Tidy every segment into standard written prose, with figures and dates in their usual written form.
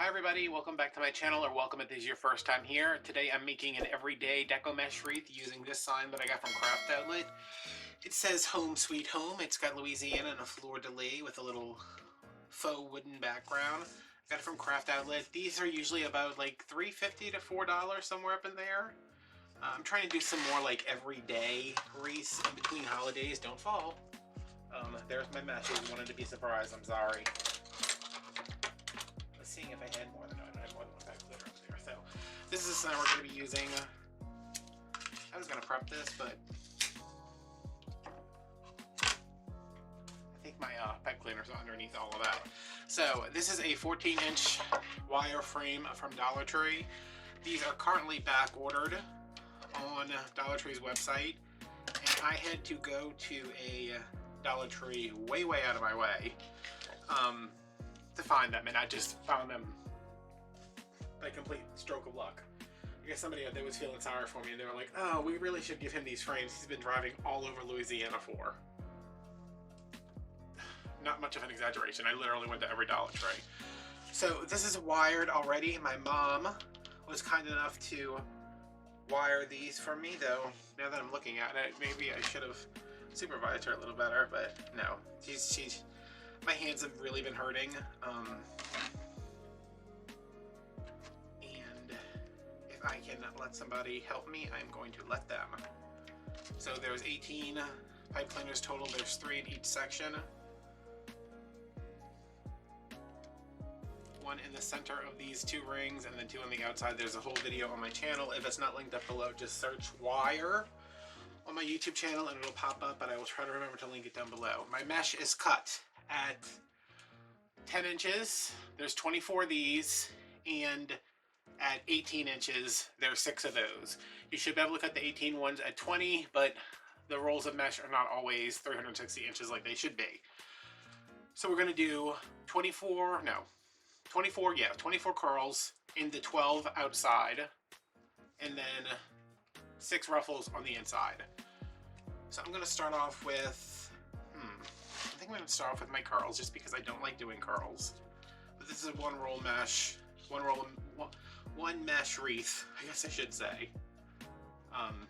Hi everybody, welcome back to my channel, or welcome if this is your first time here. Today I'm making an everyday deco mesh wreath using this sign that I got from Craft Outlet. It says Home Sweet Home. It's got Louisiana and a fleur-de-lis with a little faux wooden background. I got it from Craft Outlet. These are usually about like $3.50 to $4, somewhere up in there. I'm trying to do some more like everyday wreaths in between holidays. Don't fall. There's my meshes. Wanted to be surprised. I'm sorry. Seeing if I had more than I had more than one pack glitter up there. So this is the sign we're going to be using. I was going to prep this, but I think my pet cleaner's underneath all of that. So this is a 14-inch wire frame from Dollar Tree. These are currently back ordered on Dollar Tree's website, and I had to go to a Dollar Tree way out of my way to find them, and I just found them by complete stroke of luck. I guess somebody out there was feeling sorry for me, and they were like, oh, we really should give him these frames. He's been driving all over Louisiana for. Not much of an exaggeration. I literally went to every Dollar Tree. So this is wired already. My mom was kind enough to wire these for me, though now that I'm looking at it, maybe I should have supervised her a little better, but no. She's my hands have really been hurting, and if I can let somebody help me, I'm going to let them. So there's 18 pipe cleaners total. There's 3 in each section. One in the center of these 2 rings, and then 2 on the outside. There's a whole video on my channel. If it's not linked up below, just search wire on my YouTube channel and it'll pop up, but I will try to remember to link it down below. My mesh is cut at 10 inches. There's 24 of these, and at 18 inches, there's 6 of those. You should be able to cut the 18 ones at 20, but the rolls of mesh are not always 360 inches like they should be. So we're gonna do 24 curls into 12 outside, and then 6 ruffles on the inside. So I'm gonna start off with, I think I'm gonna start off with my curls, just because I don't like doing curls. But this is a one mesh wreath, I guess I should say. And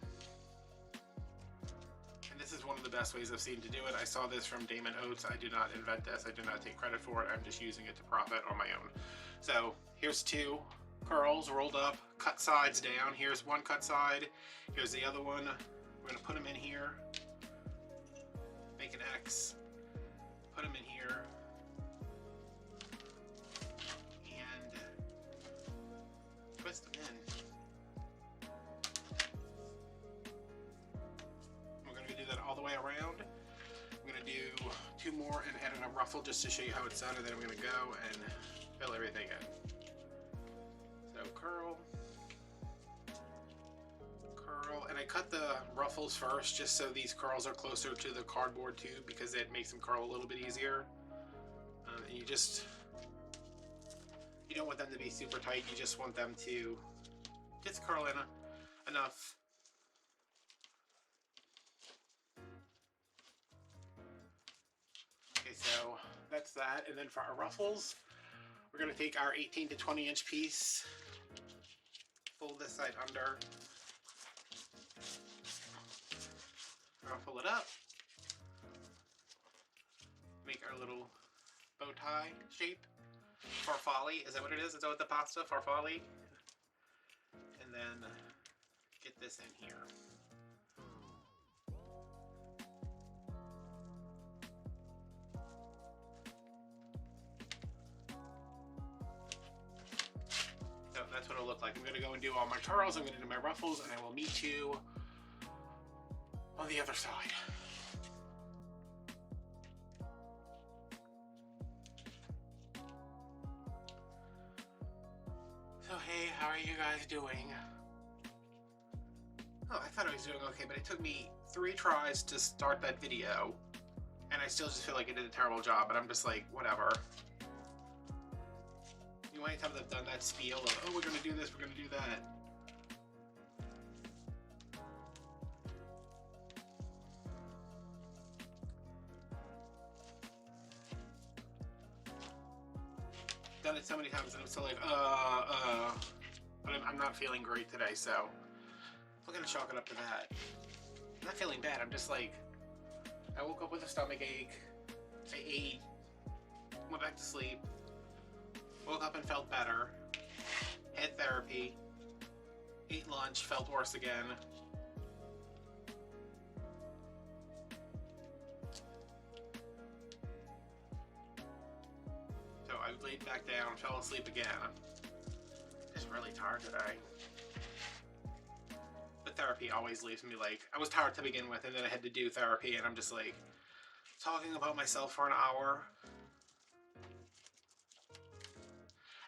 this is one of the best ways I've seen to do it. I saw this from Damon Oates. I did not invent this. I do not take credit for it. I'm just using it to profit on my own. So here's 2 curls rolled up, cut sides down. Here's one cut side. Here's the other one. We're gonna put them in here. Make an X. Put them in here. And twist them in. We're going to do that all the way around. I'm going to do 2 more and add in a ruffle just to show you how it's done, and then I'm going to go and fill everything in. So curl, curl, and I cut the ruffles first just so these curls are closer to the cardboard tube, because it makes them curl a little bit easier. And you don't want them to be super tight. You just want them to just curl in enough. Okay, so that's that. And then for our ruffles, we're going to take our 18 to 20 inch piece, fold this side under, ruffle it up, make our little bow tie shape. Farfalle, is that what it is? Is that what the pasta? Farfalle? And then get this in here. So that's what it'll look like. I'm going to go and do all my curls, I'm going to do my ruffles, and I will meet you on the other side. So hey, how are you guys doing? Oh, I thought I was doing okay, but it took me 3 tries to start that video, and I still just feel like I did a terrible job, but I'm just like, whatever. You know, anytime I've done that spiel of, oh, we're gonna do this, we're gonna do that. done it so many times and I'm still like, but I'm not feeling great today, so we're gonna chalk it up to that. I'm not feeling bad, I'm just like, I woke up with a stomach ache, I ate, went back to sleep, woke up and felt better, had therapy, ate lunch, felt worse again. So I laid back down, fell asleep again. Just really tired today. But therapy always leaves me like, I was tired to begin with and then I had to do therapy and I'm just like, talking about myself for an hour.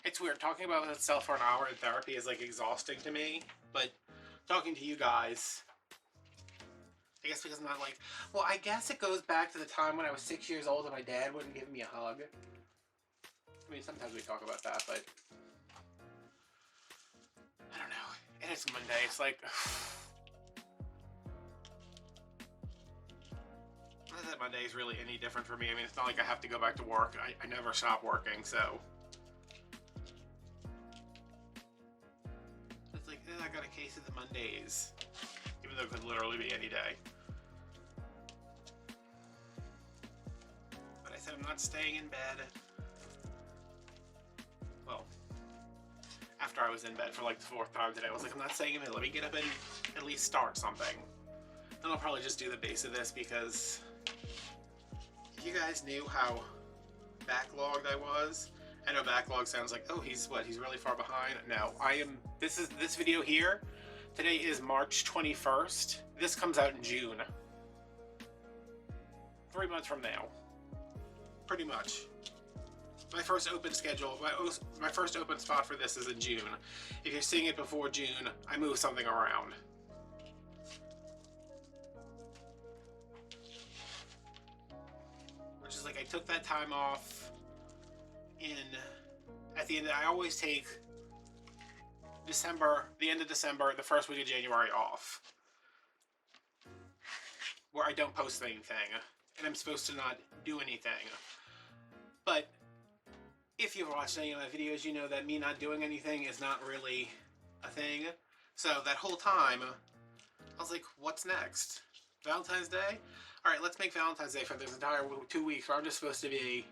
It's weird, talking about myself for an hour in therapy is like exhausting to me, but talking to you guys, I guess because I'm not like, well, I guess it goes back to the time when I was 6 years old and my dad wouldn't give me a hug. I mean, sometimes we talk about that, but I don't know. And it's Monday, it's like, not that Monday is really any different for me. I mean, it's not like I have to go back to work. I never stop working, so. It's like, I got a case of the Mondays, even though it could literally be any day. But I said I'm not staying in bed. Well, after I was in bed for like the 4th time today, I was like, I'm not staying in bed. Let me get up and at least start something. Then I'll probably just do the base of this because if you guys knew how backlogged I was, I know backlog sounds like, oh, he's really far behind. No, I am, this video here, today is March 21st. This comes out in June. 3 months from now. Pretty much. My first open schedule, my first open spot for this is in June. If you're seeing it before June, I move something around. Which is like, I took that time off at the end, I always take December, the end of December, the first week of January off. Where I don't post anything, and I'm supposed to not do anything. But if you've watched any of my videos, you know that me not doing anything is not really a thing. So that whole time, I was like, what's next? Valentine's Day? Alright, let's make Valentine's Day for this entire 2 weeks where I'm just supposed to be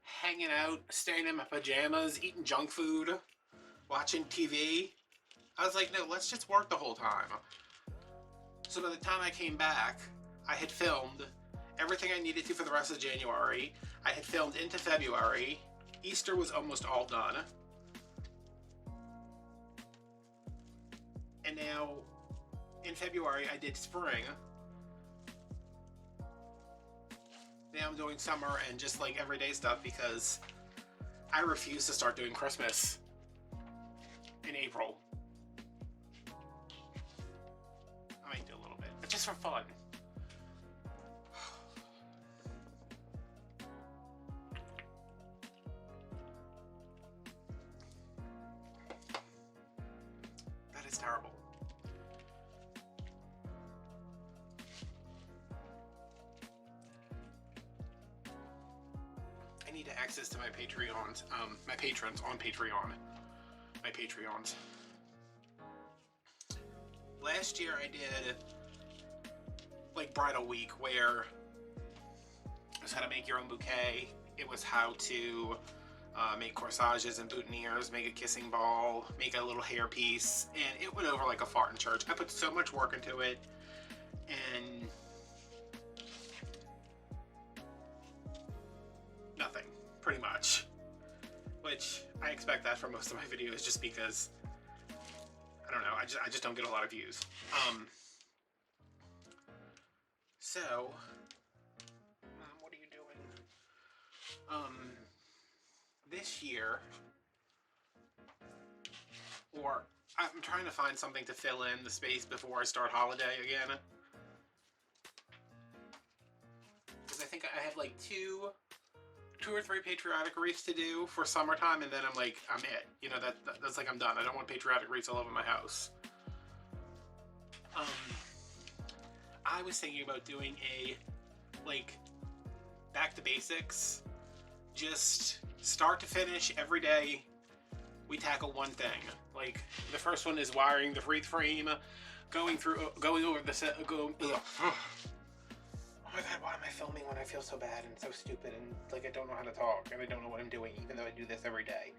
hanging out, staying in my pajamas, eating junk food, watching TV. I was like, no, let's just work the whole time. So by the time I came back, I had filmed everything I needed to for the rest of January. I had filmed into February. Easter was almost all done. And now, in February, I did spring. Now I'm doing summer and just like everyday stuff because I refuse to start doing Christmas in April. I might do a little bit, but just for fun. That is terrible. I need access to my Patreons, my patrons on Patreon. My Patreons. Last year I did like bridal week where it was how to make your own bouquet. It was how to make corsages and boutonnieres, make a kissing ball, make a little hairpiece, and it went over like a fart in church. I put so much work into it, and nothing, pretty much. Which I expect that from most of my videos, just because I don't know. I just don't get a lot of views. So, what are you doing? This year, or I'm trying to find something to fill in the space before I start holiday again. Because I think I have like two or three patriotic wreaths to do for summertime, and then I'm like, I'm it. You know, that's like I'm done. I don't want patriotic wreaths all over my house. I was thinking about doing a, like, back to basics, just start to finish, every day we tackle one thing. Like the first one is wiring the Wreath frame, going over the set. Oh my god, why am I filming when I feel so bad and so stupid and like I don't know how to talk and I don't know what I'm doing, even though I do this every day.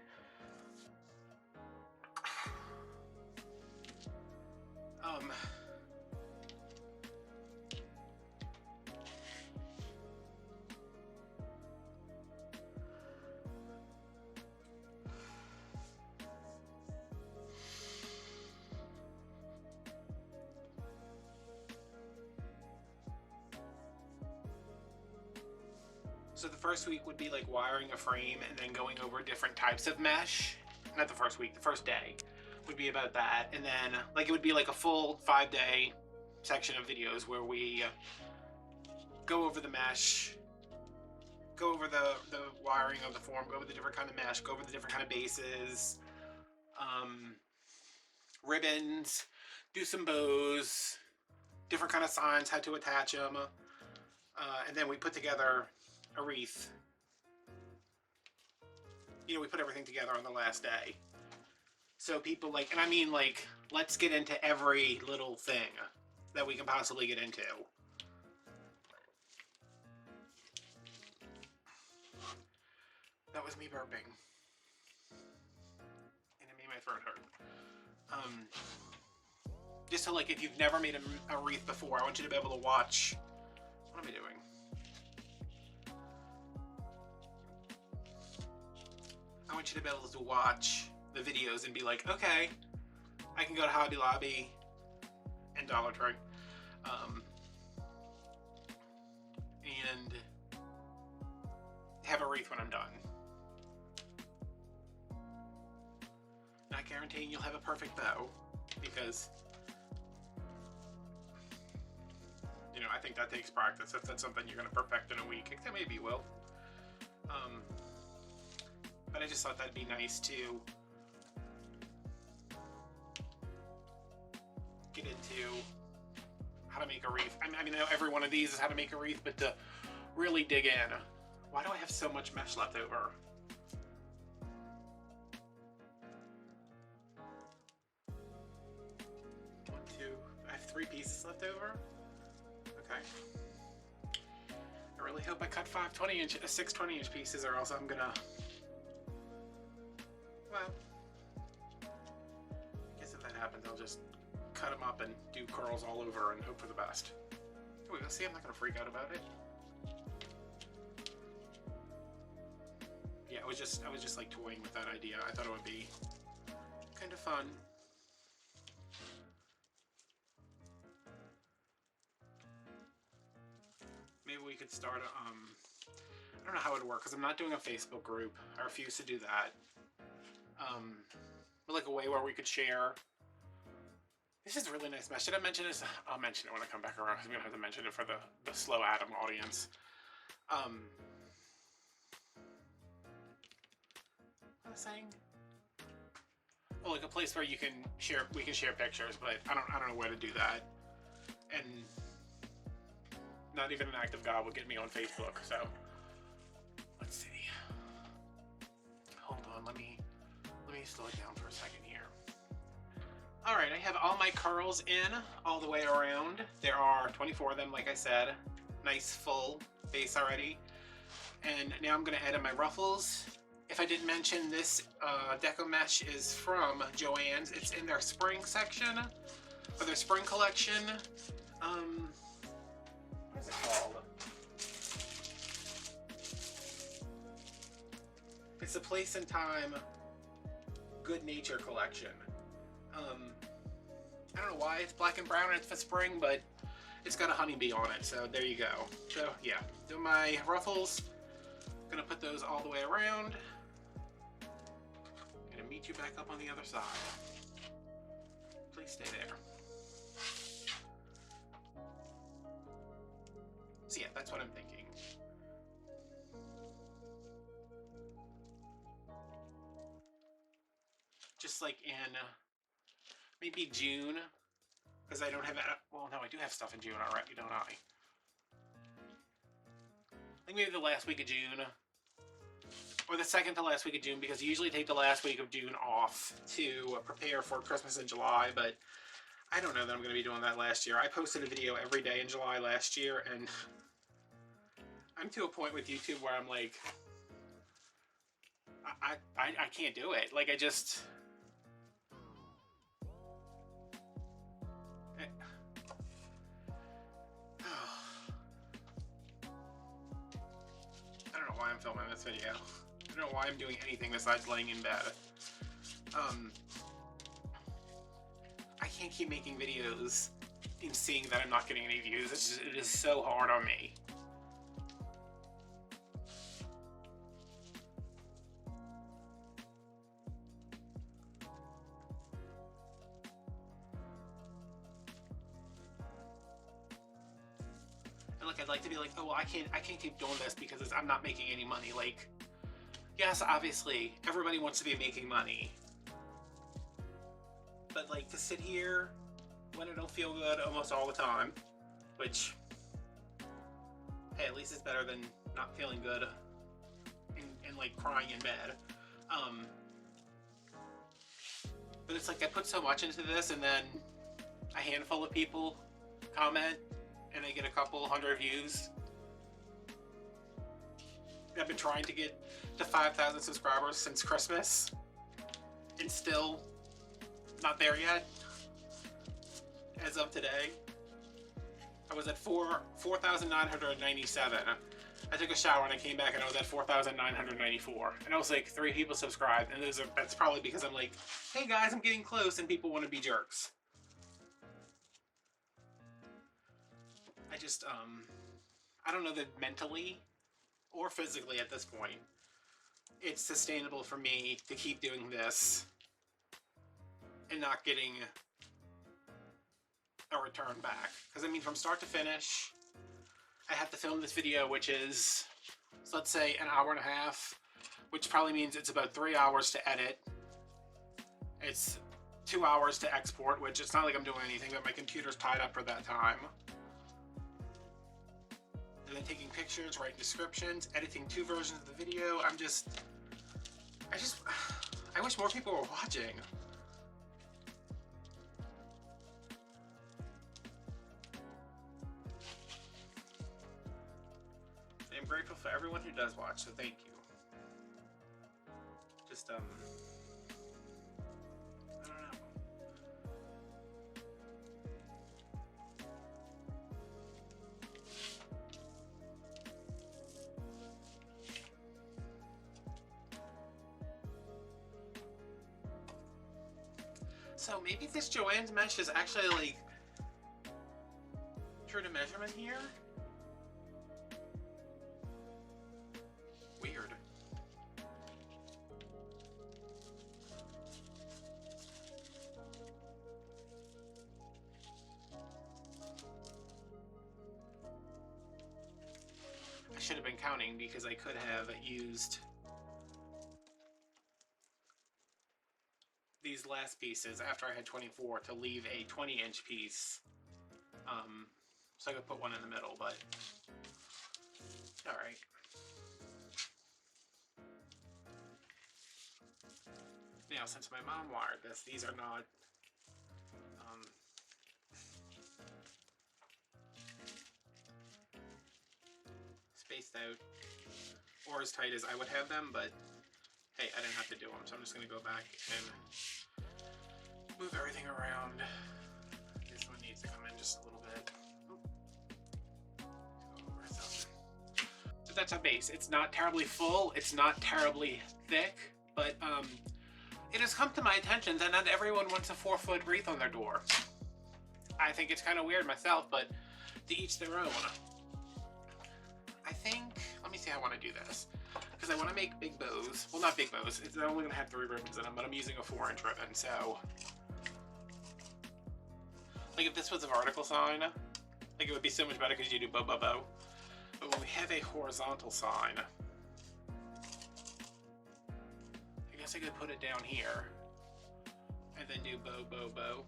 So the first week would be like wiring a frame and then going over different types of mesh. Not the first week, the first day would be about that. And then like it would be like a full 5-day section of videos where we go over the mesh, go over the wiring of the form, go over the different kind of mesh, go over the different kind of bases, ribbons, do some bows, different kind of signs, how to attach them. And then we put together a wreath. You know, we put everything together on the last day. So people like, and I mean like, let's get into every little thing that we can possibly get into. That was me burping. And it made my throat hurt. Just so like, if you've never made a wreath before, I want you to be able to watch. What am I doing? I want you to be able to watch the videos and be like, okay, I can go to Hobby Lobby and Dollar Tree, and have a wreath when I'm done. Not guaranteeing you'll have a perfect bow, because you know, I think that takes practice. If that's something you're going to perfect in a week, except maybe you will. But I just thought that'd be nice to get into how to make a wreath. I mean, I know every one of these is how to make a wreath, but to really dig in. Why do I have so much mesh left over? One, two, I have 3 pieces left over. Okay. I really hope I cut 6 20-inch pieces, or else I'm gonna. Well, I guess if that happens, I'll just cut them up and do curls all over and hope for the best. Oh, see, I'm not gonna freak out about it. Yeah, I was just like toying with that idea. I thought it would be kind of fun. Maybe we could start a, I don't know how it would work because I'm not doing a Facebook group. I refuse to do that. But like a way where we could share. This is really nice mesh. Did I mention this? I'll mention it when I come back around. I'm gonna have to mention it for the slow Adam audience. What was I saying? Oh, like a place where we can share pictures, but I don't know where to do that. And not even an act of God would get me on Facebook, so let's see. Hold on, let me slow it down for a second here. All right, I have all my curls in all the way around. There are 24 of them, like I said. Nice full base already. And now I'm gonna add in my ruffles. If I didn't mention, this Deco mesh is from Joann's. It's in their spring section, or their spring collection. What is it called? It's a Place and Time Good Nature collection. I don't know why it's black and brown and it's for spring, but it's got a honeybee on it, so there you go. So yeah, do my ruffles. Gonna put those all the way around. Gonna meet you back up on the other side. Please stay there. So yeah, that's what I'm thinking. Just like in maybe June, because I don't have, well no, I do have stuff in June already, don't I? I think maybe the last week of June, or the second to last week of June, because I usually take the last week of June off to prepare for Christmas in July, but I don't know that I'm going to be doing that last year. I posted a video every day in July last year, and I'm to a point with YouTube where I'm like, I can't do it. Like, I just... I don't know why I'm filming this video. I don't know why I'm doing anything besides laying in bed. I can't keep making videos and seeing that I'm not getting any views. It is so hard on me. And like, I'd like to be like, oh, well, I can't keep doing this because I'm not making any money. Like, yes, obviously, everybody wants to be making money. But like, to sit here when it don't feel good almost all the time, which, hey, at least it's better than not feeling good and like crying in bed. But it's like I put so much into this, and then a handful of people comment and I get a couple hundred views. I've been trying to get to 5,000 subscribers since Christmas, and still not there yet. As of today, I was at 4,997. I took a shower and I came back and I was at 4,994. And I was like, 3 people subscribed, and that's probably because I'm like, hey guys, I'm getting close, and people want to be jerks. I just, I don't know that mentally or physically at this point it's sustainable for me to keep doing this and not getting a return back. Because I mean, from start to finish, I have to film this video, which is, so let's say, an hour and a half, which probably means it's about 3 hours to edit. It's 2 hours to export, which it's not like I'm doing anything, but my computer's tied up for that time. And then taking pictures, writing descriptions, editing 2 versions of the video. I wish more people were watching. I'm grateful for everyone who does watch, so thank you. Just, I don't know. So maybe this Joann's mesh is actually like true to measurement here? Weird. I should have been counting because I could have used these last pieces after I had 24 to leave a 20-inch piece. So I could put one in the middle, but alright. Now, since my mom wired this, these are not spaced out or as tight as I would have them, but hey, I didn't have to do them, so I'm just going to go back and move everything around. This one needs to come in just a little bit. So that's a base. It's not terribly full, it's not terribly thick, but it has come to my attention that not everyone wants a 4-foot wreath on their door. I think it's kind of weird myself, but to each their own. I think, let me see how I want to do this. Because I want to make big bows. Well, not big bows. It's only going to have 3 ribbons in them, but I'm using a 4-inch ribbon, so... Like, if this was a vertical sign, like, it would be so much better because you do bow, bow, bow. But when we have a horizontal sign, I guess I could put it down here, and then do bow, bow, bow.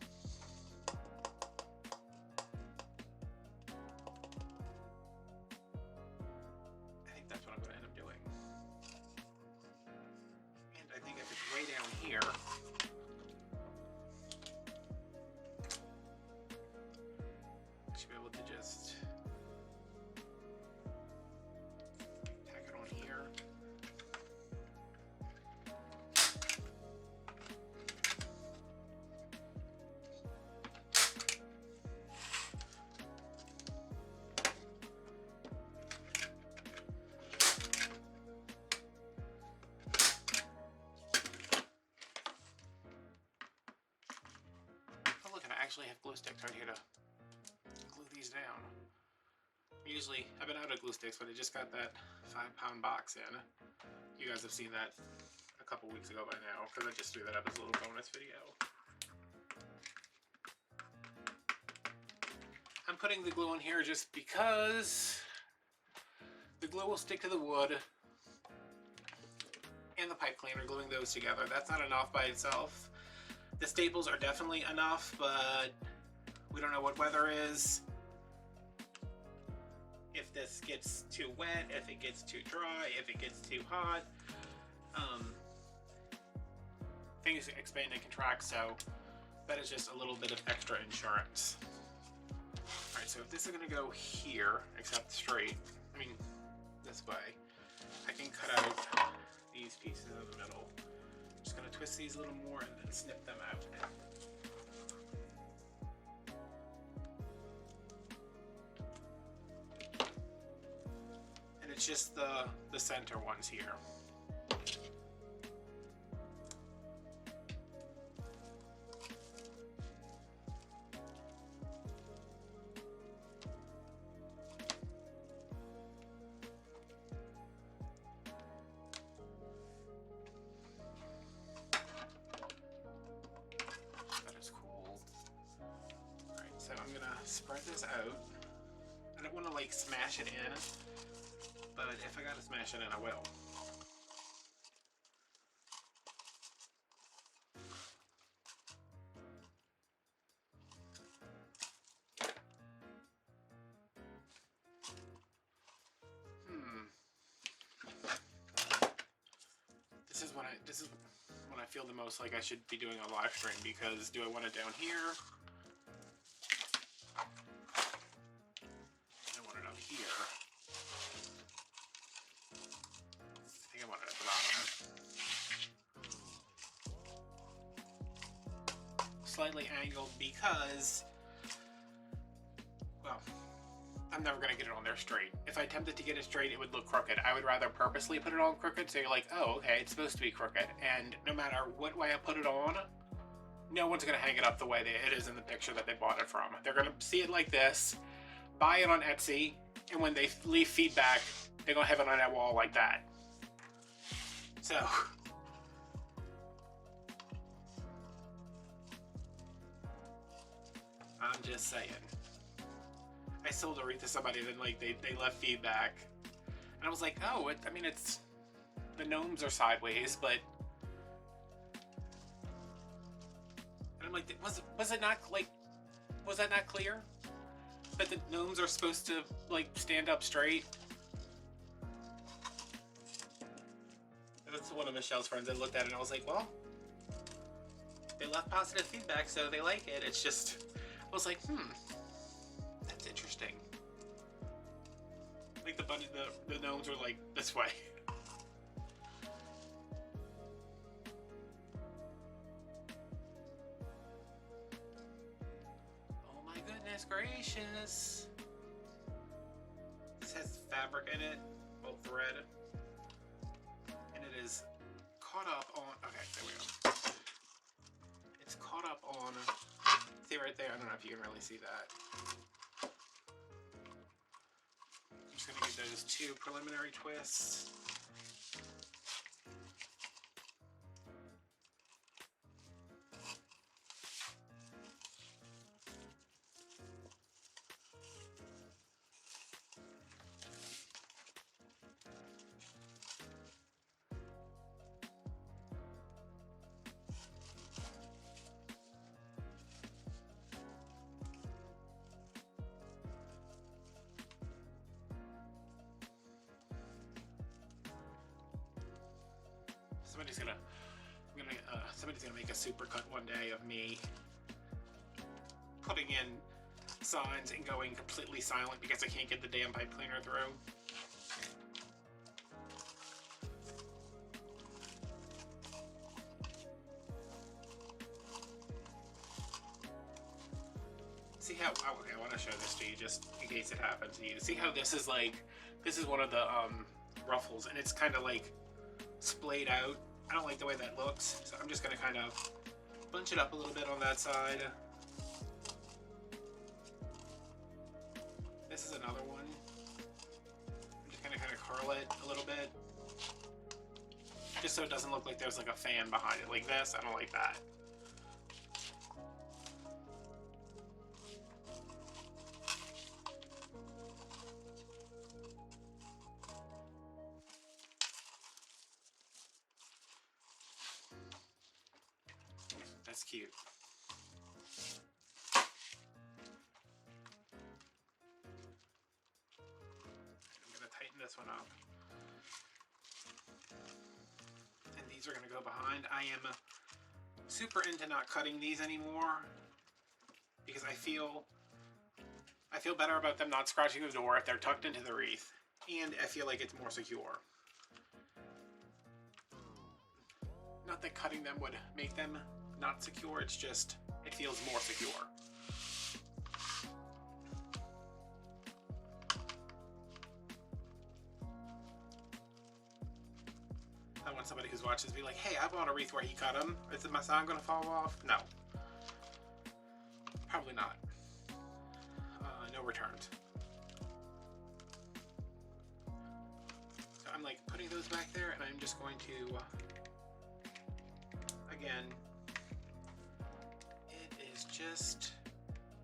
I think that's what I'm going to end up doing. here. Should be able to just tack it on here. Oh look, and I actually have glue sticks right here to glue these down. Usually, I've been out of glue sticks, but I just got that 5-pound box in. You guys have seen that a couple weeks ago by now, because I just threw that up as a little bonus video. I'm putting the glue on here just because the glue will stick to the wood and the pipe cleaner, gluing those together. That's not enough by itself. The staples are definitely enough, but we don't know what weather is. If this gets too wet, if it gets too dry, if it gets too hot. Things expand and contract, so that is just a little bit of extra insurance. Alright, so if this is going to go here, except straight, I mean this way, I can cut out these pieces in the middle. I'm just going to twist these a little more and then snip them out. And it's just the center ones here. So I'm gonna spread this out. I don't want to like smash it in, but if I gotta smash it in, I will. This is when I feel the most like I should be doing a live stream, because do I want it down here? I want it up here. I think I want it at the bottom. Slightly angled because, well, I'm never going to get it on there straight. If I attempted to get it straight, it would look crooked. I would rather purposely put it on crooked, so you're like, oh, okay, it's supposed to be crooked. And no matter what way I put it on, no one's going to hang it up the way it is in the picture that they bought it from. They're going to see it like this, buy it on Etsy, and when they leave feedback, they're going to have it on that wall like that. So, I'm just saying. I sold a wreath to somebody, and then like they left feedback, and I was like, oh, I mean, it's, the gnomes are sideways, but, and I'm like, was it not like, was that not clear? That the gnomes are supposed to like stand up straight? And that's one of Michelle's friends that looked at it, and I was like, well, they left positive feedback, so they like it. It's just, I was like, that's interesting. Like the gnomes are like this way. Oh my goodness gracious. This has fabric in it, well, thread. And it is caught up on, okay, there we go. It's caught up on, see right there, I don't know if you can really see that. I'm just going to give those 2 preliminary twists. Somebody's gonna Somebody's gonna make a super cut one day of me putting in signs and going completely silent because I can't get the damn pipe cleaner through. See how, oh, okay, I want to show this to you just in case it happens to you. See how this is like, this is one of the ruffles, and it's kind of like splayed out. I don't like the way that looks, so I'm just going to kind of bunch it up a little bit on that side. This is another one. I'm just going to kind of curl it a little bit, just so it doesn't look like there's like a fan behind it like this. I don't like that. That's cute. I'm going to tighten this one up. And these are going to go behind. I am super into not cutting these anymore because I feel better about them not scratching the door if they're tucked into the wreath, and I feel like it's more secure. Not that cutting them would make them not secure, it's just, it feels more secure. I want somebody who's watching this to be like, hey, I bought a wreath where he cut them. Is my sign gonna fall off? No. Probably not. No returns. So I'm like putting those back there, and I'm just going to, again, it is just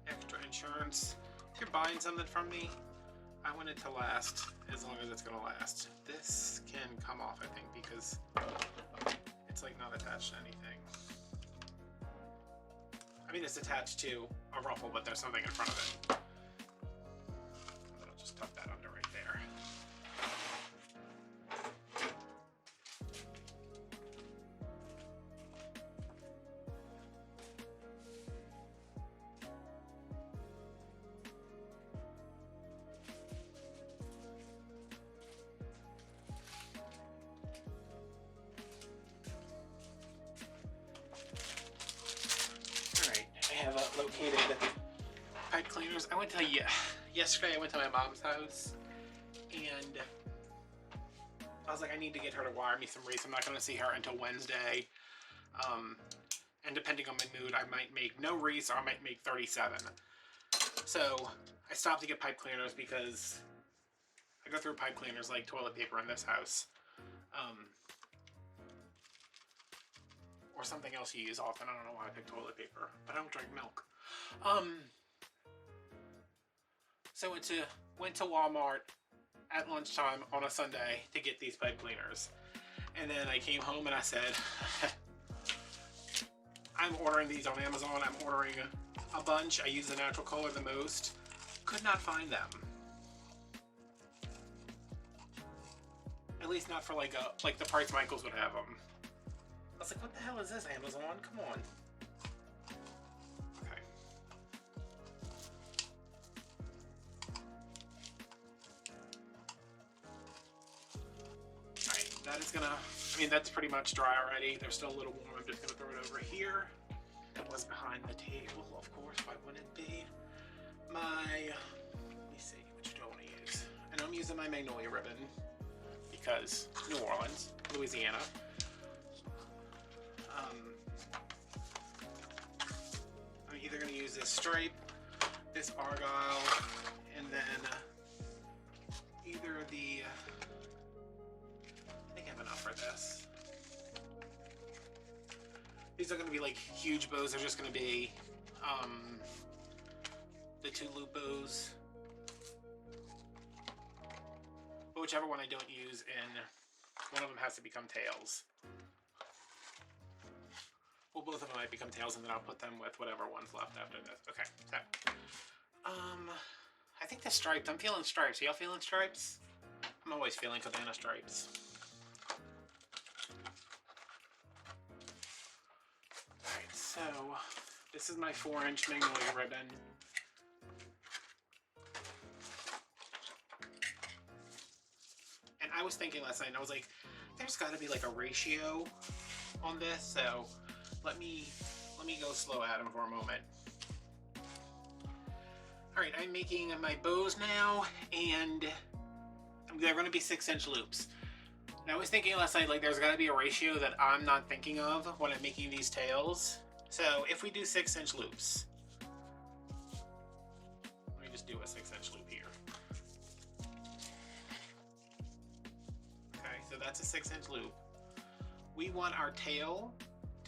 extra insurance. If you're buying something from me, I want it to last as long as it's gonna last. This can come off, I think, because it's like not attached to anything. I mean, it's attached to a ruffle, but there's something in front of it. I'll just tuck that under right there. I have located pipe cleaners. I went to yesterday. I went to my mom's house, and I was like, I need to get her to wire me some wreaths. I'm not going to see her until Wednesday, and depending on my mood, I might make no wreaths or I might make 37. So I stopped to get pipe cleaners because I go through pipe cleaners like toilet paper in this house. Or something else you use often. I don't know why I picked toilet paper, but I don't drink milk. So went to Walmart at lunchtime on a Sunday to get these pipe cleaners. And then I came home and I said, I'm ordering these on Amazon. I'm ordering a bunch. I use the natural color the most. Could not find them. At least not for like the price Michaels would have them. I was like, what the hell is this, Amazon? Come on. Okay. Alright, that is gonna, I mean, that's pretty much dry already. They're still a little warm. I'm just gonna throw it over here. It was behind the table, of course. Why wouldn't it be? Let me see, which do I want to use? I know I'm using my Magnolia ribbon because New Orleans, Louisiana. I'm either going to use this stripe, this argyle, and then either the, I think I have enough for this. These are going to be like huge bows. They're just going to be the 2 loop bows. But whichever one I don't use, and one of them has to become tails. Well, both of them might become tails, and then I'll put them with whatever one's left after this. Okay, so I think the stripes. I'm feeling stripes. Are y'all feeling stripes? I'm always feeling cabana stripes. So this is my 4-inch Magnolia ribbon. And I was thinking last night, I was like, there's got to be like a ratio on this, so let me go slow at them for a moment. All right, I'm making my bows now, and they're going to be 6-inch loops. And I was thinking last night, like, there's got to be a ratio that I'm not thinking of when I'm making these tails. So if we do 6-inch loops, let me just do a 6-inch loop here. Okay, so that's a 6-inch loop. We want our tail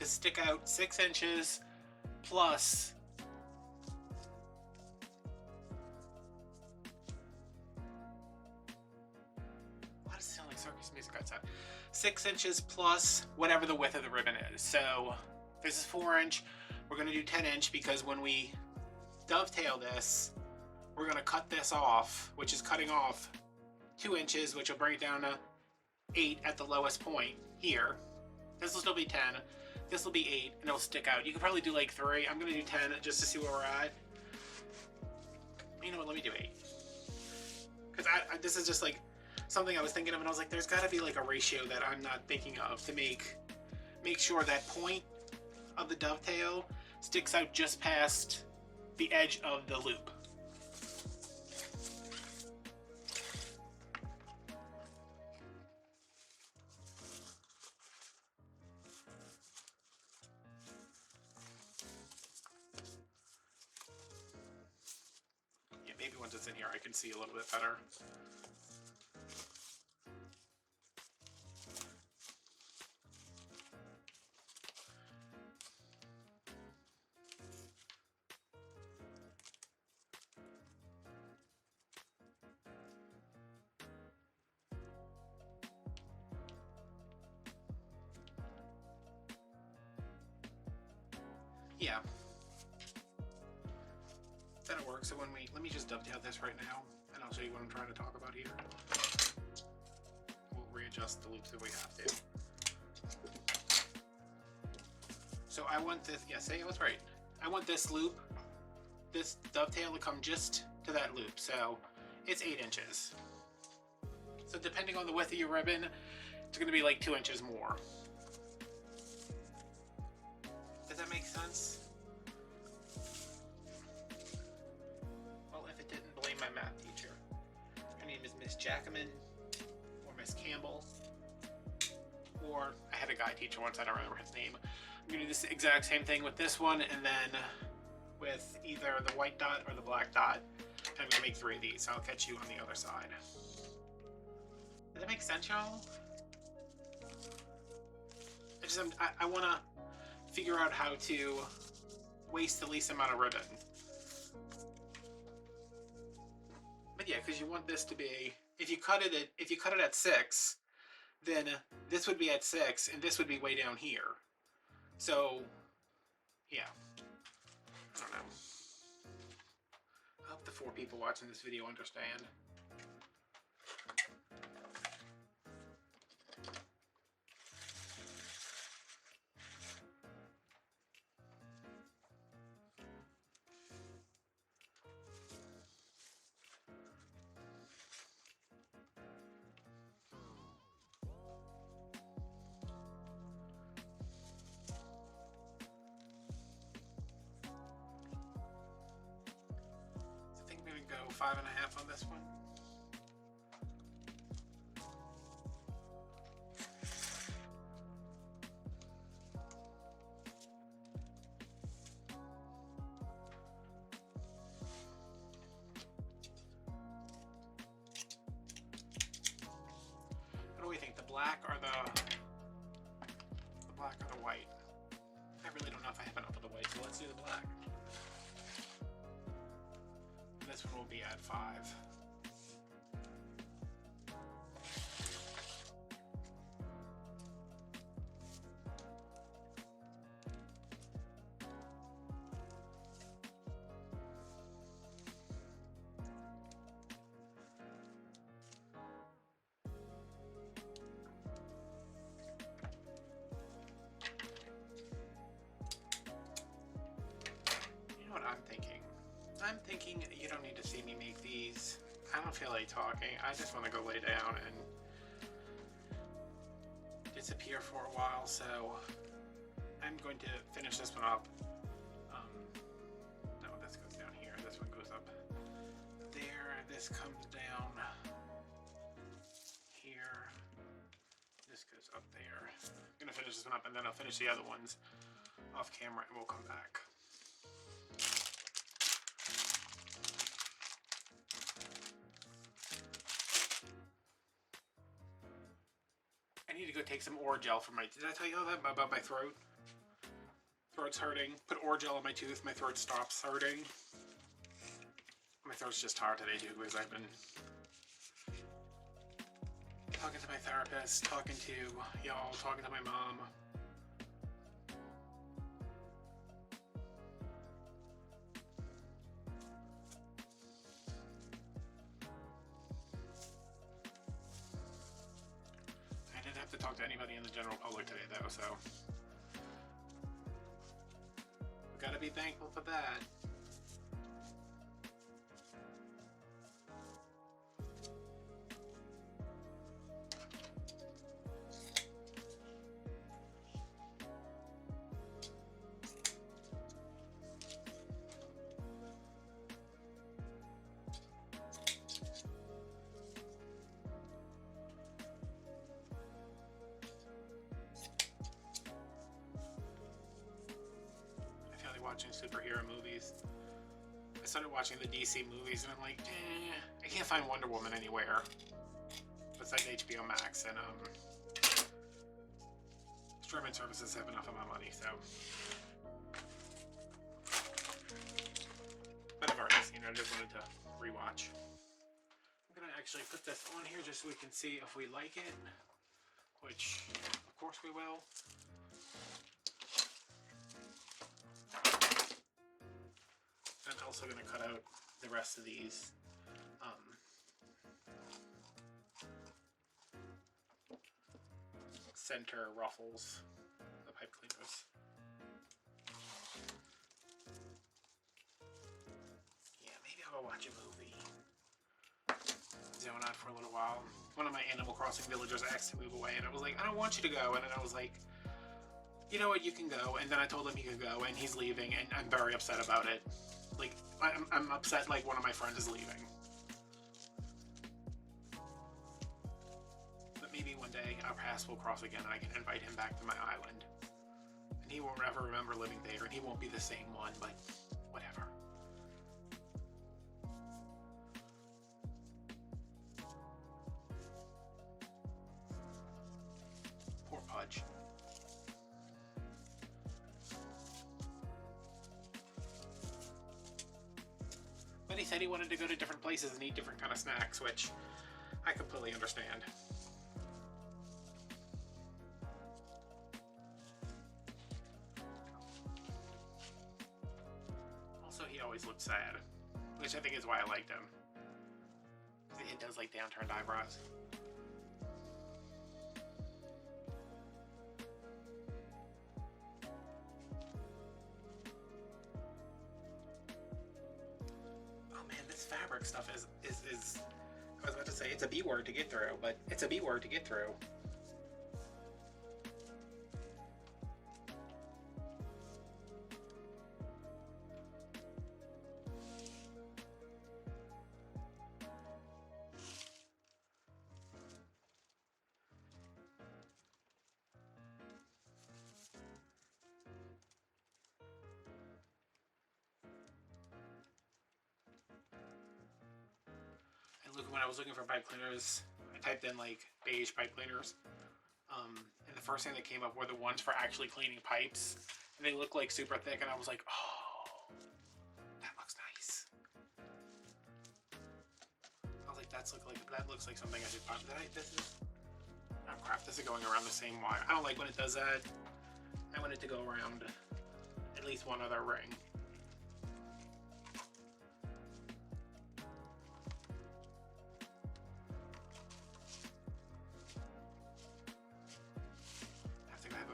to stick out 6 inches plus why does it sound like circus music outside? 6 inches plus whatever the width of the ribbon is. So this is 4-inch. We're going to do 10-inch because when we dovetail this, we're going to cut this off, which is cutting off 2 inches, which will bring it down to 8 at the lowest point here. This will still be 10. This will be 8, and it'll stick out. You could probably do like 3. I'm going to do 10 just to see where we're at. You know what? Let me do 8. Because this is just like something I was thinking of, and I was like, there's got to be like a ratio that I'm not thinking of to make sure that point of the dovetail sticks out just past the edge of the loop. Yeah, maybe once it's in here I can see a little bit better. Yeah, that'll work. So let me just dovetail this right now, and I'll show you what I'm trying to talk about here. We'll readjust the loops if we have to. So I want this, yeah, say I was right. I want this loop, this dovetail to come just to that loop. So it's 8 inches. So depending on the width of your ribbon, it's gonna be like 2 inches more. Does that make sense? Well, if it didn't, blame my math teacher. Her name is Miss Jackman, or Miss Campbell, or I had a guy teacher once, I don't remember his name. I'm gonna do this exact same thing with this one, and then with either the white dot or the black dot. I'm gonna make 3 of these, so I'll catch you on the other side. Does that make sense, y'all? I wanna figure out how to waste the least amount of ribbon. But yeah, because you want this to be, if you cut it at 6, then this would be at 6 and this would be way down here. So yeah, I don't know. I hope the 4 people watching this video understand. Go 5.5 on this one. What do we think? The black or the black or the white? I really don't know if I have enough of the white, so let's do the black. This one will be at 5. don't feel like talking. I just want to go lay down and disappear for a while, so I'm going to finish this one up. No, this goes down here. This one goes up there. This comes down here. This goes up there. I'm gonna finish this one up, and then I'll finish the other ones off camera, and we'll come back. I need to go take some Orajel for my... Did I tell you all that about my throat? Throat's hurting. Put Orajel on my tooth, my throat stops hurting. My throat's just hard today too, because I've been talking to my therapist, talking to y'all, talking to my mom. I didn't have to talk to anybody in the general public today though, so we gotta be thankful for that. Watching superhero movies. I started watching the DC movies and I'm like, I can't find Wonder Woman anywhere besides HBO Max, and streaming services have enough of my money, so. But I've already seen it, I just wanted to rewatch. I'm gonna actually put this on here just so we can see if we like it, which of course we will. I'm also going to cut out the rest of these center Ruffles, the pipe cleaners. Yeah, maybe I'll go watch a movie. Zone out for a little while. One of my Animal Crossing villagers asked to move away, and I was like, I don't want you to go. And then I was like, you know what, you can go. And then I told him he could go, and he's leaving, and I'm very upset about it. Like, I'm upset like one of my friends is leaving. But maybe one day our paths will cross again and I can invite him back to my island. And he won't ever remember living there, and he won't be the same one, but whatever. Poor Pudge. But he said he wanted to go to different places and eat different kind of snacks, which I completely understand. Also, he always looked sad, which I think is why I liked him. He does like downturned eyebrows. Fabric stuff is I was about to say it's a B word to get through, but it's a B word to get through. When I was looking for pipe cleaners, I typed in like beige pipe cleaners, and the first thing that came up were the ones for actually cleaning pipes, and they look like super thick, and I was like, oh, that looks nice. I was like, that looks like something I should buy. Oh crap, this is going around the same wire. I don't like when it does that. I want it to go around at least one other ring.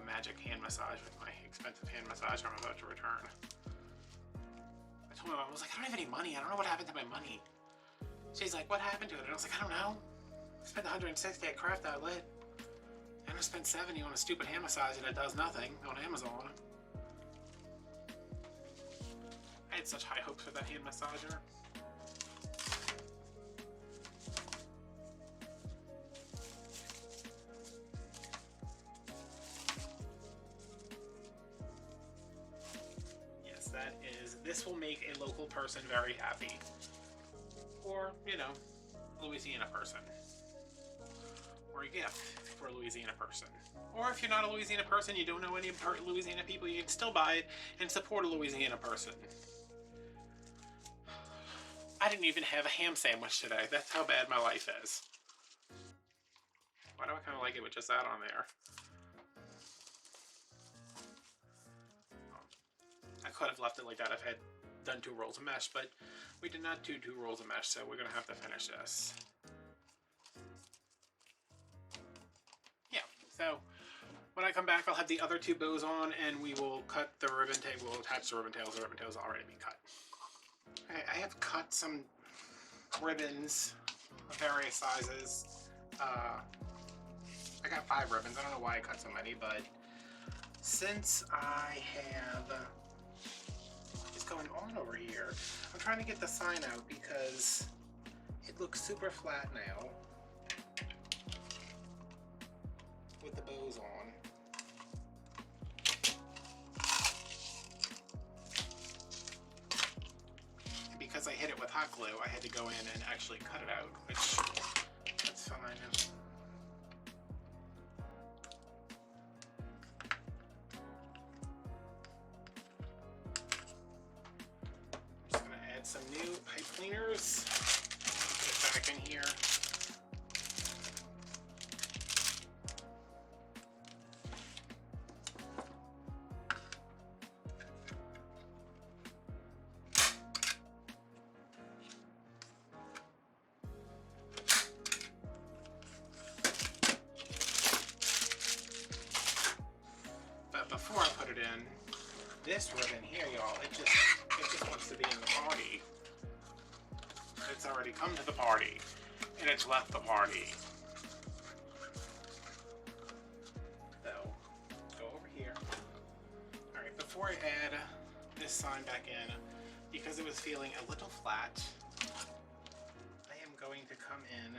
Magic hand massage with my expensive hand massage I'm about to return. I told my mom, I was like, I don't have any money. I don't know what happened to my money. She's like, what happened to it? And I was like, I don't know. I spent 160 at Craft Outlet. And I spent 70 on a stupid hand massager that does nothing on Amazon. I had such high hopes for that hand massager. Yes, that is, this will make a local person very happy. Or, you know, Louisiana person. Or a gift for a Louisiana person. Or if you're not a Louisiana person, you don't know any Louisiana people, you can still buy it and support a Louisiana person. I didn't even have a ham sandwich today. That's how bad my life is. Why do I kind of like it with just that on there? I could have left it like that if I had done 2 rolls of mesh, but we did not do 2 rolls of mesh, so we're going to have to finish this. Yeah, so when I come back, I'll have the other 2 bows on, and we will cut the ribbon tail. We'll attach the ribbon tails. The ribbon tails will already be cut. I have cut some ribbons of various sizes. I got 5 ribbons. I don't know why I cut so many, but since I have what's going on over here, I'm trying to get the sign out because it looks super flat now with the bows on. And because I hit it with hot glue, I had to go in and actually cut it out, which that's fine. Some new pipe cleaners. Get back in here. But before I put it in, this ribbon here, y'all, it just wants to be in the party. It's already come to the party, and it's left the party. So, go over here. Alright, before I add this sign back in, because it was feeling a little flat, I am going to come in,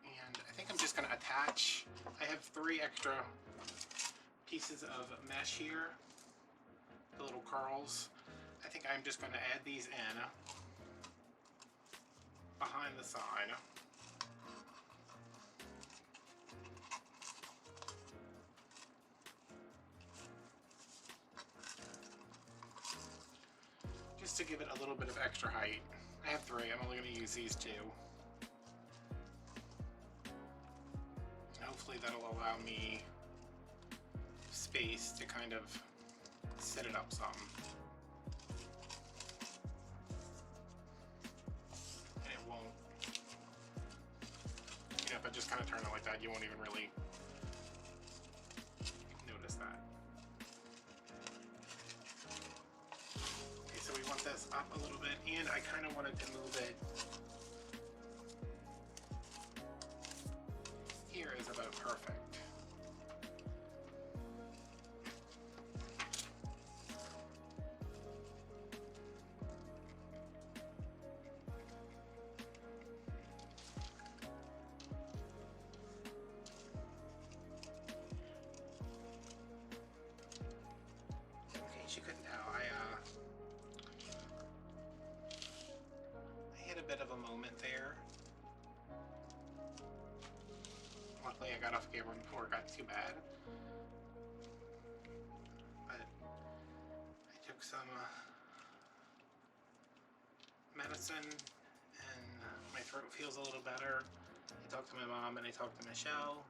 and I think I'm just going to attach. I have 3 extra pieces of mesh here, the little curls. I think I'm just going to add these in behind the sign. Just to give it a little bit of extra height. I have 3, I'm only going to use these 2. Hopefully that'll allow me space to kind of set it up some. And it won't, you know, if I just kind of turn it like that, you won't even really notice that. Okay, so we want this up a little bit, and I kind of wanted to move it. Here is about perfect. You couldn't tell. I had a bit of a moment there. Luckily I got off camera before it got too bad. But I took some medicine and my throat feels a little better. I talked to my mom and I talked to Michelle.